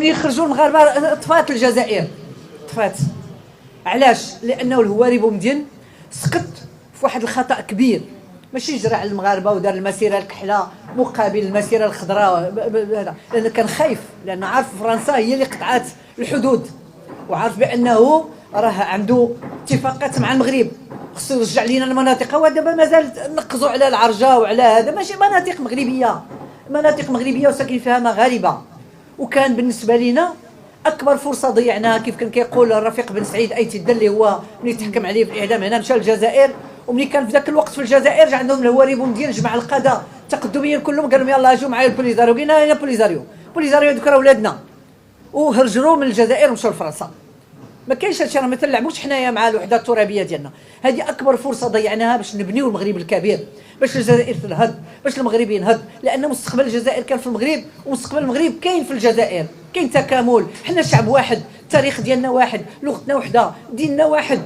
يخرجوا المغاربه طفات الجزائر طفات. علاش؟ لانه الهواري بومدين سقط في واحد الخطا كبير، ماشي جرى على المغاربه ودار المسيره الكحله مقابل المسيره الخضراء هذا، لانه كان خايف، لانه عارف فرنسا هي اللي قطعت الحدود، وعارف بانه راه عنده اتفاقات مع المغرب، خصو يرجع لينا المناطق. هو دابا مازال نقزوا على العرجه وعلى هذا، ماشي مناطق مغربيه، مناطق مغربيه وساكن فيها مغاربه. وكان بالنسبه لنا اكبر فرصه ضيعناها، كيف كان كيقول الرفيق بن سعيد ايتيدا اللي هو ملي تحكم عليه بالاعدام هنا مشى للجزائر، وملي كان في ذاك الوقت في الجزائر جا عندهم الهواري بومدين، جمع القاده التقدميين كلهم قال لهم يلاه اجوا معايا البوليزاريو. قلنا هنا بوليزاريو دوك راه ولادنا، وهرجروا من الجزائر ومشاو لفرنسا. ما كاينش هادشي، راه ما تلعبوش حنايا مع الوحده الترابيه ديالنا. هذه اكبر فرصه ضيعناها باش نبنيو المغرب الكبير، باش الجزائر تنهض، باش المغرب ينهض، لان مستقبل الجزائر كان في المغرب، ومستقبل المغرب كاين في الجزائر، كاين تكامل. حنا شعب واحد، التاريخ ديالنا واحد، لغتنا وحده، ديننا واحد.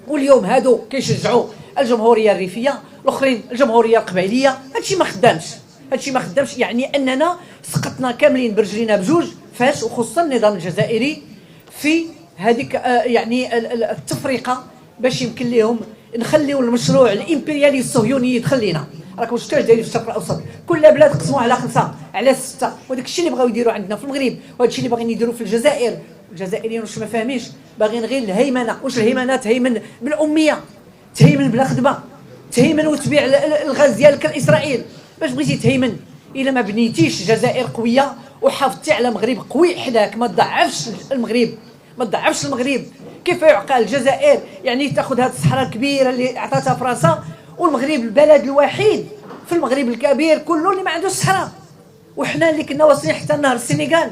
واليوم هادو كيشجعوا الجمهوريه الريفيه، الاخرين الجمهوريه القبائليه. هادشي ما خدامش، يعني اننا سقطنا كاملين برجلينا بجوج. فاش؟ وخصوصا النظام الجزائري في هذيك يعني التفرقه، باش يمكن لهم نخليو المشروع الامبريالي الصهيوني يدخل لينا. راكم شفتوا اش دايرين في الشرق الاوسط، كل بلاد قسموها على 5 على 6، وداك الشيء اللي بغاو يديروا عندنا في المغرب، وهذا الشيء اللي باغيين يديروا في الجزائر. الجزائريين واش ما فاهمينش، باغيين غير الهيمنه. واش الهيمنه؟ تهيمن بالاميه، تهيمن بلا خدمه، تهيمن وتبيع الغاز ديالك لاسرائيل. باش بغيتي تهيمن الا ما بنيتيش جزائر قويه وحافظتي على مغرب قوي حداك، ما تضعفش المغرب. كيف يعقل الجزائر يعني تاخذ هذه الصحراء الكبيره اللي عطاتها فرنسا، والمغرب البلد الوحيد في المغرب الكبير كله اللي ما عندوش صحراء، وحنا اللي كنا واصلين حتى نهر السنغال.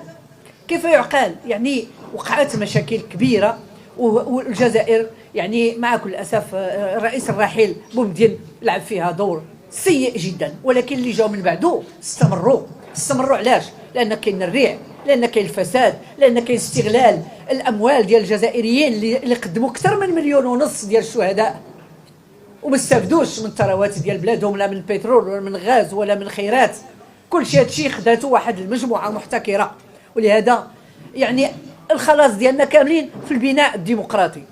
كيف يعقل؟ يعني وقعت مشاكل كبيره، والجزائر يعني مع كل اسف الرئيس الراحل بومدين لعب فيها دور سيء جدا، ولكن اللي جاوا من بعده استمروا. علاش؟ لان كاين الريع، لان كاين الفساد، لان كاين استغلال الاموال ديال الجزائريين اللي قدموا اكثر من 1.5 مليون ديال الشهداء، وما استفدوش من الثروات ديال بلادهم، لا من البترول ولا من الغاز ولا من الخيرات. كل شيء هادشي خداتو واحد المجموعه محتكره. ولهذا يعني الخلاص ديالنا كاملين في البناء الديمقراطي،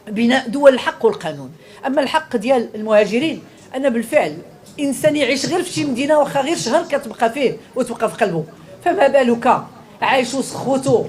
بناء دول الحق والقانون. اما الحق ديال المهاجرين، انا بالفعل انسان يعيش غير في شي مدينه واخا غير شهر كتبقى فيه وتبقى في قلبه، فما بالك عايش وسط خوتو